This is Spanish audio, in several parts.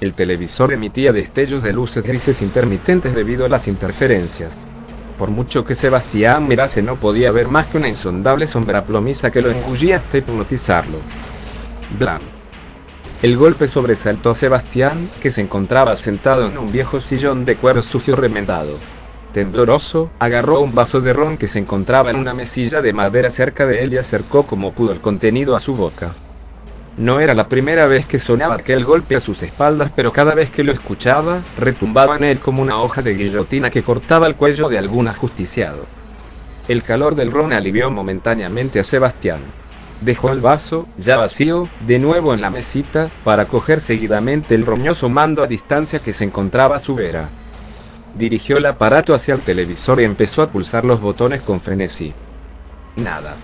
El televisor emitía destellos de luces grises intermitentes debido a las interferencias. Por mucho que Sebastián mirase, no podía ver más que una insondable sombra plomiza que lo engullía hasta hipnotizarlo. Blam. El golpe sobresaltó a Sebastián, que se encontraba sentado en un viejo sillón de cuero sucio remendado. Tembloroso, agarró un vaso de ron que se encontraba en una mesilla de madera cerca de él y acercó como pudo el contenido a su boca. No era la primera vez que sonaba aquel golpe a sus espaldas, pero cada vez que lo escuchaba, retumbaba en él como una hoja de guillotina que cortaba el cuello de algún ajusticiado. El calor del ron alivió momentáneamente a Sebastián. Dejó el vaso, ya vacío, de nuevo en la mesita, para coger seguidamente el roñoso mando a distancia que se encontraba a su vera. Dirigió el aparato hacia el televisor y empezó a pulsar los botones con frenesí. Nada.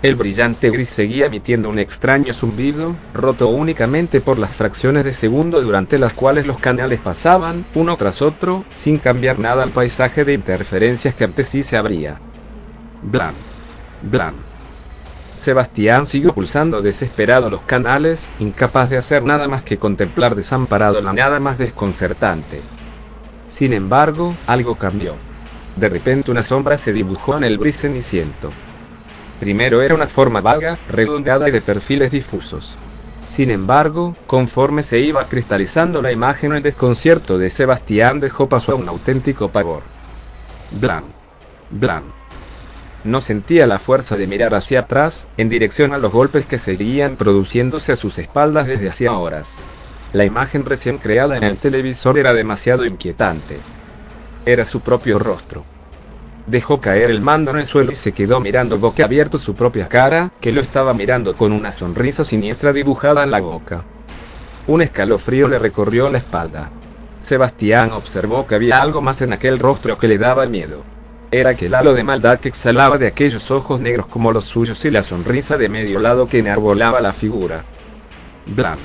El brillante gris seguía emitiendo un extraño zumbido, roto únicamente por las fracciones de segundo durante las cuales los canales pasaban, uno tras otro, sin cambiar nada al paisaje de interferencias que ante sí se abría. Blam. Blam. Sebastián siguió pulsando desesperado los canales, incapaz de hacer nada más que contemplar desamparado la nada más desconcertante. Sin embargo, algo cambió. De repente una sombra se dibujó en el gris ceniciento. Primero era una forma vaga, redondeada y de perfiles difusos. Sin embargo, conforme se iba cristalizando la imagen, el desconcierto de Sebastián dejó paso a un auténtico pavor. Blam. Blam. No sentía la fuerza de mirar hacia atrás, en dirección a los golpes que seguían produciéndose a sus espaldas desde hacía horas. La imagen recién creada en el televisor era demasiado inquietante. Era su propio rostro. Dejó caer el mando en el suelo y se quedó mirando boquiabierto su propia cara, que lo estaba mirando con una sonrisa siniestra dibujada en la boca. Un escalofrío le recorrió la espalda. Sebastián observó que había algo más en aquel rostro que le daba miedo. Era aquel halo de maldad que exhalaba de aquellos ojos negros como los suyos y la sonrisa de medio lado que enarbolaba la figura. Blam.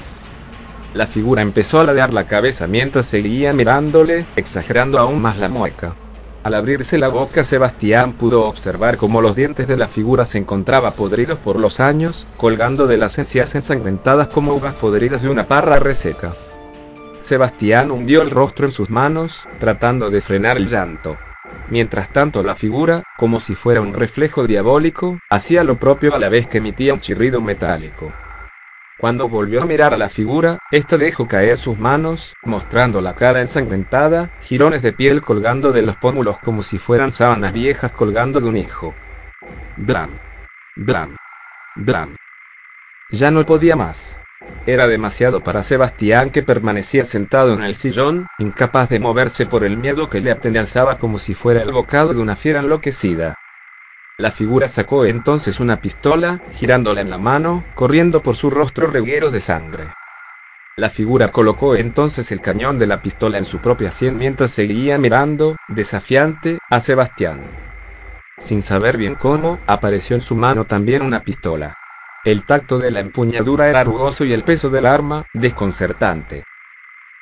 La figura empezó a ladear la cabeza mientras seguía mirándole, exagerando aún más la mueca. Al abrirse la boca, Sebastián pudo observar cómo los dientes de la figura se encontraban podridos por los años, colgando de las encías ensangrentadas como uvas podridas de una parra reseca. Sebastián hundió el rostro en sus manos, tratando de frenar el llanto. Mientras tanto, la figura, como si fuera un reflejo diabólico, hacía lo propio a la vez que emitía un chirrido metálico. Cuando volvió a mirar a la figura, ésta dejó caer sus manos, mostrando la cara ensangrentada, jirones de piel colgando de los pómulos como si fueran sábanas viejas colgando de un hijo. Blam. Blam. Blam. Ya no podía más. Era demasiado para Sebastián, que permanecía sentado en el sillón, incapaz de moverse por el miedo que le atenazaba como si fuera el bocado de una fiera enloquecida. La figura sacó entonces una pistola, girándola en la mano, corriendo por su rostro regueros de sangre. La figura colocó entonces el cañón de la pistola en su propia sien mientras seguía mirando, desafiante, a Sebastián. Sin saber bien cómo, apareció en su mano también una pistola. El tacto de la empuñadura era rugoso y el peso del arma, desconcertante.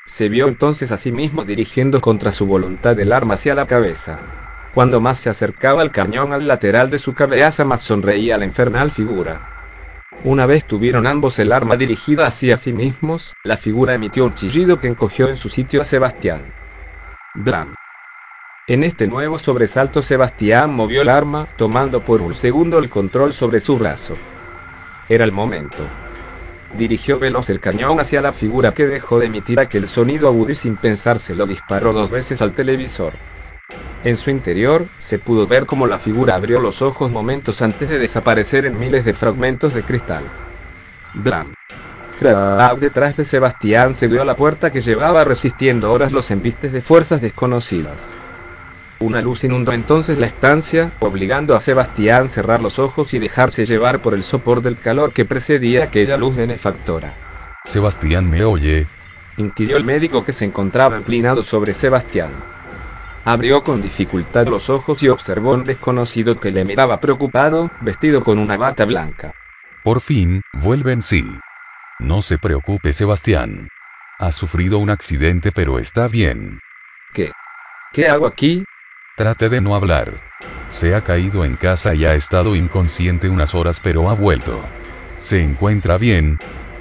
Se vio entonces a sí mismo dirigiendo contra su voluntad el arma hacia la cabeza. Cuando más se acercaba el cañón al lateral de su cabeza, más sonreía la infernal figura. Una vez tuvieron ambos el arma dirigida hacia sí mismos, la figura emitió un chillido que encogió en su sitio a Sebastián. Blam. En este nuevo sobresalto, Sebastián movió el arma, tomando por un segundo el control sobre su brazo. Era el momento. Dirigió veloz el cañón hacia la figura, que dejó de emitir aquel sonido agudo y sin pensárselo disparó 2 veces al televisor. En su interior, se pudo ver cómo la figura abrió los ojos momentos antes de desaparecer en miles de fragmentos de cristal. Blam. Crack. Detrás de Sebastián se vio la puerta que llevaba resistiendo horas los embistes de fuerzas desconocidas. Una luz inundó entonces la estancia, obligando a Sebastián a cerrar los ojos y dejarse llevar por el sopor del calor que precedía aquella luz benefactora. «Sebastián, ¿me oye?», inquirió el médico, que se encontraba inclinado sobre Sebastián. Abrió con dificultad los ojos y observó a un desconocido que le miraba preocupado, vestido con una bata blanca. «Por fin, vuelve en sí. No se preocupe, Sebastián. Ha sufrido un accidente, pero está bien». ¿Qué hago aquí? Trate de no hablar. Se ha caído en casa y ha estado inconsciente unas horas, pero ha vuelto. ¿Se encuentra bien?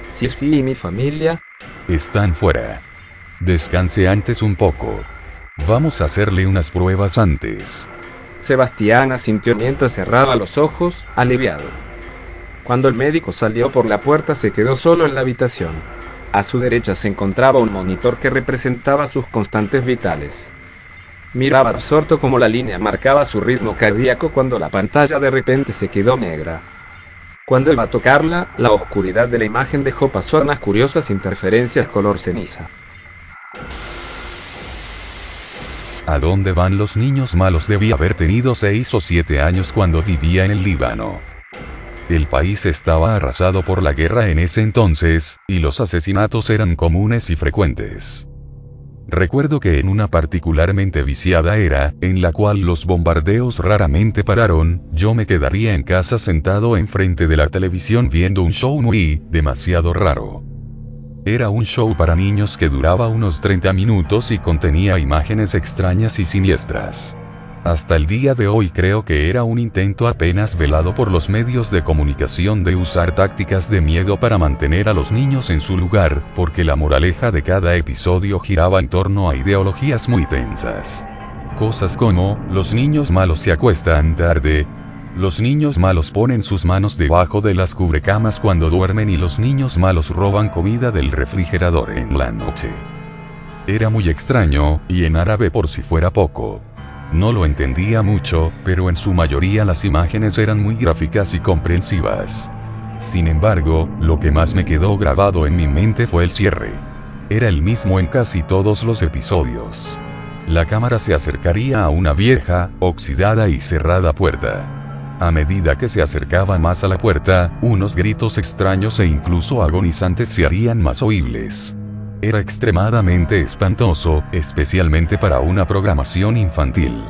Sí, ¿y mi familia? Están fuera. Descanse antes un poco. Vamos a hacerle unas pruebas antes. Sebastián asintió mientras cerraba los ojos, aliviado. Cuando el médico salió por la puerta se quedó solo en la habitación. A su derecha se encontraba un monitor que representaba sus constantes vitales. Miraba absorto como la línea marcaba su ritmo cardíaco cuando la pantalla de repente se quedó negra. Cuando iba a tocarla, la oscuridad de la imagen dejó paso a unas curiosas interferencias color ceniza. ¿A dónde van los niños malos? Debía haber tenido 6 o 7 años cuando vivía en el Líbano. El país estaba arrasado por la guerra en ese entonces, y los asesinatos eran comunes y frecuentes. Recuerdo que en una particularmente viciada era, en la cual los bombardeos raramente pararon, yo me quedaría en casa sentado enfrente de la televisión viendo un show demasiado raro. Era un show para niños que duraba unos 30 minutos y contenía imágenes extrañas y siniestras. Hasta el día de hoy creo que era un intento apenas velado por los medios de comunicación de usar tácticas de miedo para mantener a los niños en su lugar, porque la moraleja de cada episodio giraba en torno a ideologías muy tensas. Cosas como, los niños malos se acuestan tarde, los niños malos ponen sus manos debajo de las cubrecamas cuando duermen y los niños malos roban comida del refrigerador en la noche. Era muy extraño, y en árabe por si fuera poco. No lo entendía mucho, pero en su mayoría las imágenes eran muy gráficas y comprensivas. Sin embargo, lo que más me quedó grabado en mi mente fue el cierre. Era el mismo en casi todos los episodios. La cámara se acercaría a una vieja, oxidada y cerrada puerta. A medida que se acercaba más a la puerta, unos gritos extraños e incluso agonizantes se harían más oíbles. Era extremadamente espantoso, especialmente para una programación infantil.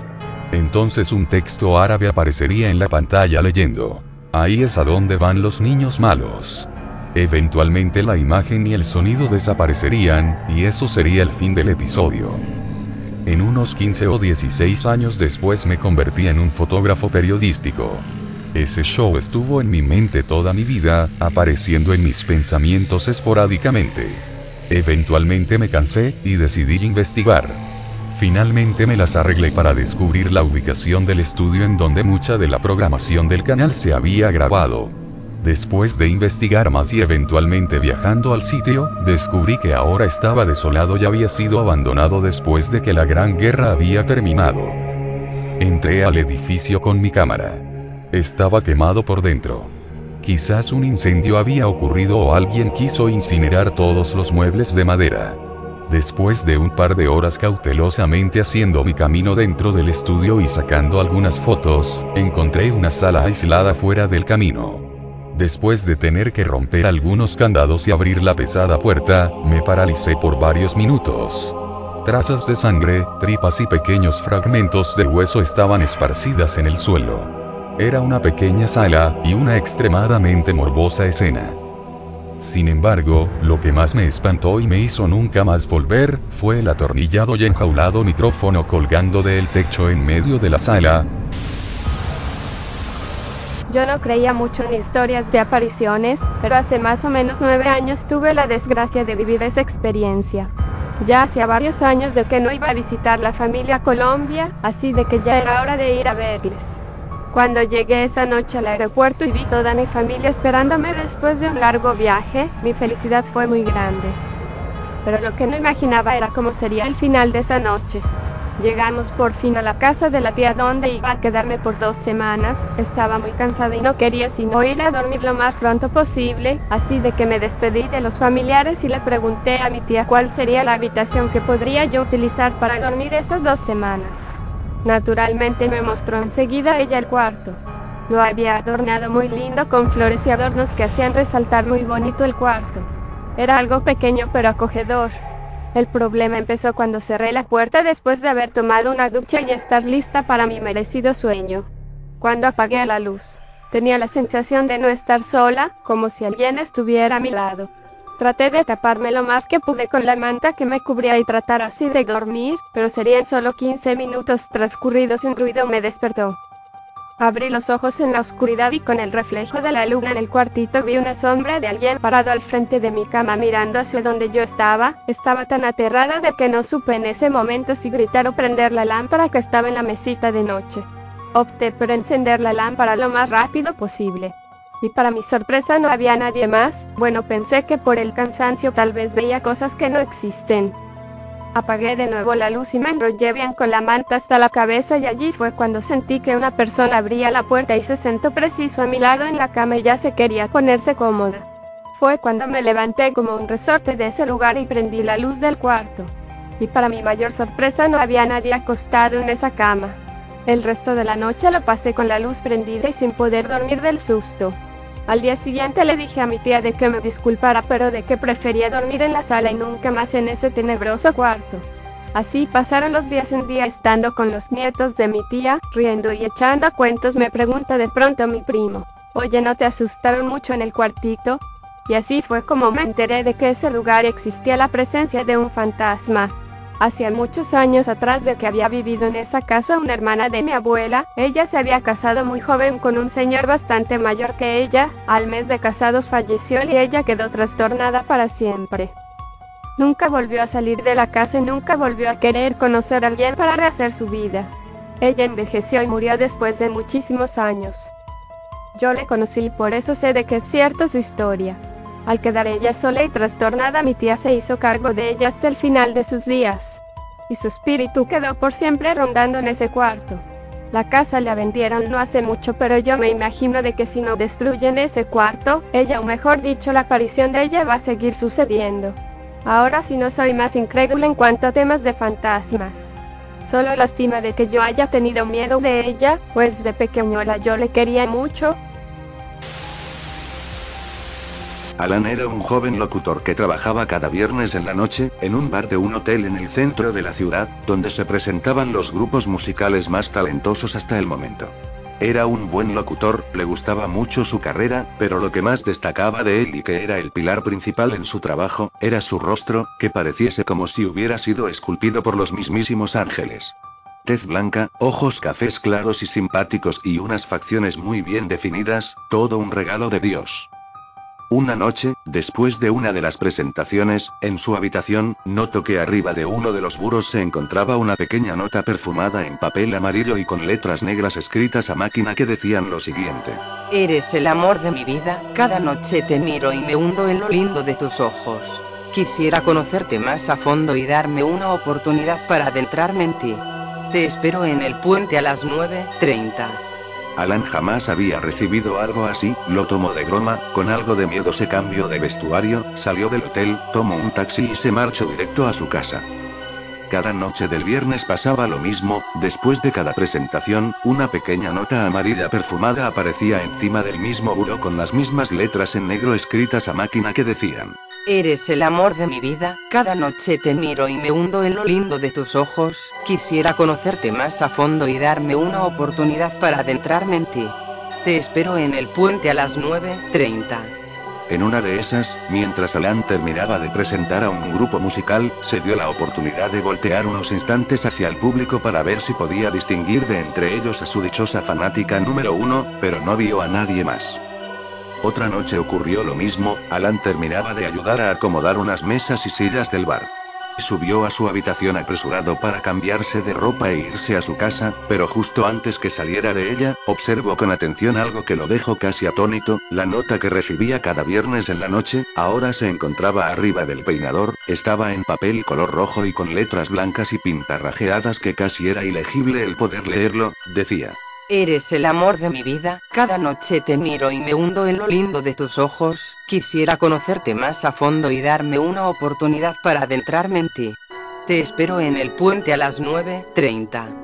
Entonces un texto árabe aparecería en la pantalla leyendo: ahí es a donde van los niños malos. Eventualmente la imagen y el sonido desaparecerían, y eso sería el fin del episodio. En unos 15 o 16 años después me convertí en un fotógrafo periodístico. Ese show estuvo en mi mente toda mi vida, apareciendo en mis pensamientos esporádicamente. Eventualmente me cansé, y decidí investigar. Finalmente me las arreglé para descubrir la ubicación del estudio en donde mucha de la programación del canal se había grabado. Después de investigar más y eventualmente viajando al sitio, descubrí que ahora estaba desolado y había sido abandonado después de que la Gran Guerra había terminado. Entré al edificio con mi cámara. Estaba quemado por dentro. Quizás un incendio había ocurrido o alguien quiso incinerar todos los muebles de madera. Después de un par de horas cautelosamente haciendo mi camino dentro del estudio y sacando algunas fotos, encontré una sala aislada fuera del camino. Después de tener que romper algunos candados y abrir la pesada puerta, me paralicé por varios minutos. Trazas de sangre, tripas y pequeños fragmentos de hueso estaban esparcidas en el suelo. Era una pequeña sala, y una extremadamente morbosa escena. Sin embargo, lo que más me espantó y me hizo nunca más volver, fue el atornillado y enjaulado micrófono colgando del techo en medio de la sala. Yo no creía mucho en historias de apariciones, pero hace más o menos 9 años tuve la desgracia de vivir esa experiencia. Ya hacía varios años de que no iba a visitar la familia a Colombia, así de que ya era hora de ir a verles. Cuando llegué esa noche al aeropuerto y vi toda mi familia esperándome después de un largo viaje, mi felicidad fue muy grande. Pero lo que no imaginaba era cómo sería el final de esa noche. Llegamos por fin a la casa de la tía donde iba a quedarme por 2 semanas, estaba muy cansada y no quería sino ir a dormir lo más pronto posible, así de que me despedí de los familiares y le pregunté a mi tía cuál sería la habitación que podría yo utilizar para dormir esas 2 semanas. Naturalmente me mostró enseguida ella el cuarto. Lo había adornado muy lindo con flores y adornos que hacían resaltar muy bonito el cuarto. Era algo pequeño pero acogedor. El problema empezó cuando cerré la puerta después de haber tomado una ducha y estar lista para mi merecido sueño. Cuando apagué la luz, tenía la sensación de no estar sola, como si alguien estuviera a mi lado. Traté de taparme lo más que pude con la manta que me cubría y tratar así de dormir, pero serían solo 15 minutos transcurridos y un ruido me despertó. Abrí los ojos en la oscuridad y con el reflejo de la luna en el cuartito vi una sombra de alguien parado al frente de mi cama mirando hacia donde yo estaba. Estaba tan aterrada de que no supe en ese momento si gritar o prender la lámpara que estaba en la mesita de noche. Opté por encender la lámpara lo más rápido posible. Y para mi sorpresa no había nadie más. Bueno, pensé que por el cansancio tal vez veía cosas que no existen. Apagué de nuevo la luz y me enrollé bien con la manta hasta la cabeza y allí fue cuando sentí que una persona abría la puerta y se sentó preciso a mi lado en la cama y ya se quería ponerse cómoda. Fue cuando me levanté como un resorte de ese lugar y prendí la luz del cuarto. Y para mi mayor sorpresa no había nadie acostado en esa cama. El resto de la noche lo pasé con la luz prendida y sin poder dormir del susto. Al día siguiente le dije a mi tía de que me disculpara, pero de que prefería dormir en la sala y nunca más en ese tenebroso cuarto. Así pasaron los días. Un día, estando con los nietos de mi tía, riendo y echando cuentos, me pregunta de pronto mi primo: «Oye, ¿no te asustaron mucho en el cuartito?». Y así fue como me enteré de que ese lugar existía la presencia de un fantasma. Hacía muchos años atrás de que había vivido en esa casa una hermana de mi abuela. Ella se había casado muy joven con un señor bastante mayor que ella. Al mes de casados falleció y ella quedó trastornada para siempre. Nunca volvió a salir de la casa y nunca volvió a querer conocer a alguien para rehacer su vida. Ella envejeció y murió después de muchísimos años. Yo le conocí y por eso sé de que es cierta su historia. Al quedar ella sola y trastornada, mi tía se hizo cargo de ella hasta el final de sus días. Y su espíritu quedó por siempre rondando en ese cuarto. La casa la vendieron no hace mucho, pero yo me imagino de que si no destruyen ese cuarto, ella, o mejor dicho, la aparición de ella va a seguir sucediendo. Ahora sí no soy más incrédula en cuanto a temas de fantasmas. Solo lástima de que yo haya tenido miedo de ella, pues de pequeñuela yo le quería mucho. Alan era un joven locutor que trabajaba cada viernes en la noche, en un bar de un hotel en el centro de la ciudad, donde se presentaban los grupos musicales más talentosos hasta el momento. Era un buen locutor, le gustaba mucho su carrera, pero lo que más destacaba de él y que era el pilar principal en su trabajo, era su rostro, que pareciese como si hubiera sido esculpido por los mismísimos ángeles. Tez blanca, ojos cafés claros y simpáticos y unas facciones muy bien definidas, todo un regalo de Dios. Una noche, después de una de las presentaciones, en su habitación, notó que arriba de uno de los muros se encontraba una pequeña nota perfumada en papel amarillo y con letras negras escritas a máquina que decían lo siguiente: Eres el amor de mi vida, cada noche te miro y me hundo en lo lindo de tus ojos. Quisiera conocerte más a fondo y darme una oportunidad para adentrarme en ti. Te espero en el puente a las 9:30. Alan jamás había recibido algo así, lo tomó de broma, con algo de miedo se cambió de vestuario, salió del hotel, tomó un taxi y se marchó directo a su casa. Cada noche del viernes pasaba lo mismo, después de cada presentación, una pequeña nota amarilla perfumada aparecía encima del mismo muro con las mismas letras en negro escritas a máquina que decían: Eres el amor de mi vida, cada noche te miro y me hundo en lo lindo de tus ojos. Quisiera conocerte más a fondo y darme una oportunidad para adentrarme en ti. Te espero en el puente a las 9:30. En una de esas, mientras Alan terminaba de presentar a un grupo musical, se dio la oportunidad de voltear unos instantes hacia el público para ver si podía distinguir de entre ellos a su dichosa fanática número 1, pero no vio a nadie más. Otra noche ocurrió lo mismo, Alan terminaba de ayudar a acomodar unas mesas y sillas del bar. Subió a su habitación apresurado para cambiarse de ropa e irse a su casa, pero justo antes que saliera de ella, observó con atención algo que lo dejó casi atónito: la nota que recibía cada viernes en la noche, ahora se encontraba arriba del peinador, estaba en papel color rojo y con letras blancas y pintarrajeadas que casi era ilegible el poder leerlo. Decía: Eres el amor de mi vida, cada noche te miro y me hundo en lo lindo de tus ojos. Quisiera conocerte más a fondo y darme una oportunidad para adentrarme en ti. Te espero en el puente a las 9:30.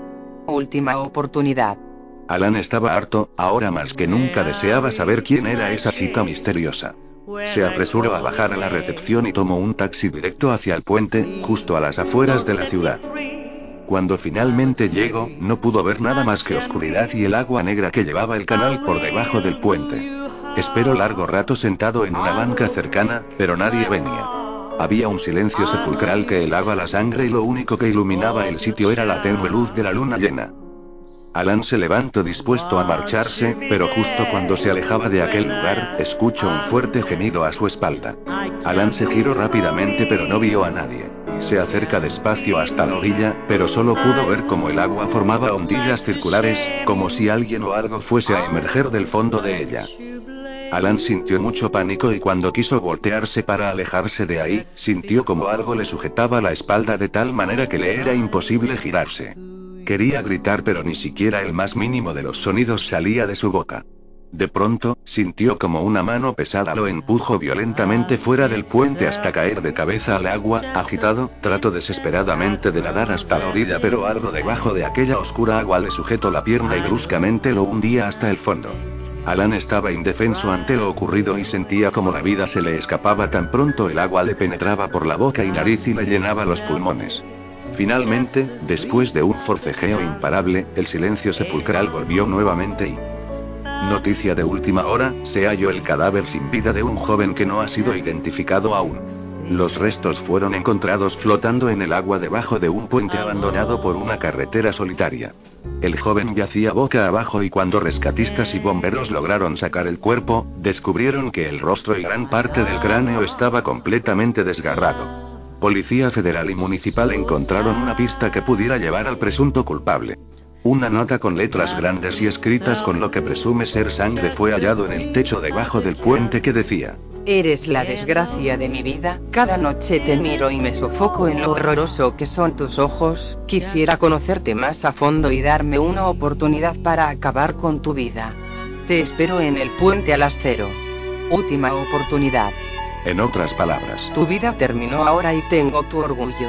Última oportunidad. Alan estaba harto, ahora más que nunca deseaba saber quién era esa chica misteriosa. Se apresuró a bajar a la recepción y tomó un taxi directo hacia el puente, justo a las afueras de la ciudad. Cuando finalmente llegó, no pudo ver nada más que oscuridad y el agua negra que llevaba el canal por debajo del puente. Esperó largo rato sentado en una banca cercana, pero nadie venía. Había un silencio sepulcral que helaba la sangre y lo único que iluminaba el sitio era la tenue luz de la luna llena. Alan se levantó dispuesto a marcharse, pero justo cuando se alejaba de aquel lugar, escuchó un fuerte gemido a su espalda. Alan se giró rápidamente pero no vio a nadie. Se acerca despacio hasta la orilla, pero solo pudo ver cómo el agua formaba ondillas circulares, como si alguien o algo fuese a emerger del fondo de ella. Alan sintió mucho pánico y cuando quiso voltearse para alejarse de ahí, sintió como algo le sujetaba la espalda de tal manera que le era imposible girarse. Quería gritar pero ni siquiera el más mínimo de los sonidos salía de su boca. De pronto, sintió como una mano pesada lo empujó violentamente fuera del puente hasta caer de cabeza al agua. Agitado, trató desesperadamente de nadar hasta la orilla pero algo debajo de aquella oscura agua le sujetó la pierna y bruscamente lo hundía hasta el fondo. Alan estaba indefenso ante lo ocurrido y sentía como la vida se le escapaba tan pronto el agua le penetraba por la boca y nariz y le llenaba los pulmones. Finalmente, después de un forcejeo imparable, el silencio sepulcral volvió nuevamente y... Noticia de última hora, se halló el cadáver sin vida de un joven que no ha sido identificado aún. Los restos fueron encontrados flotando en el agua debajo de un puente abandonado por una carretera solitaria. El joven yacía boca abajo y cuando rescatistas y bomberos lograron sacar el cuerpo, descubrieron que el rostro y gran parte del cráneo estaba completamente desgarrado. Policía federal y municipal encontraron una pista que pudiera llevar al presunto culpable. Una nota con letras grandes y escritas con lo que presume ser sangre fue hallado en el techo debajo del puente que decía: Eres la desgracia de mi vida, cada noche te miro y me sofoco en lo horroroso que son tus ojos, quisiera conocerte más a fondo y darme una oportunidad para acabar con tu vida. Te espero en el puente a las 0. Última oportunidad. En otras palabras, Tu vida terminó ahora y tengo tu orgullo.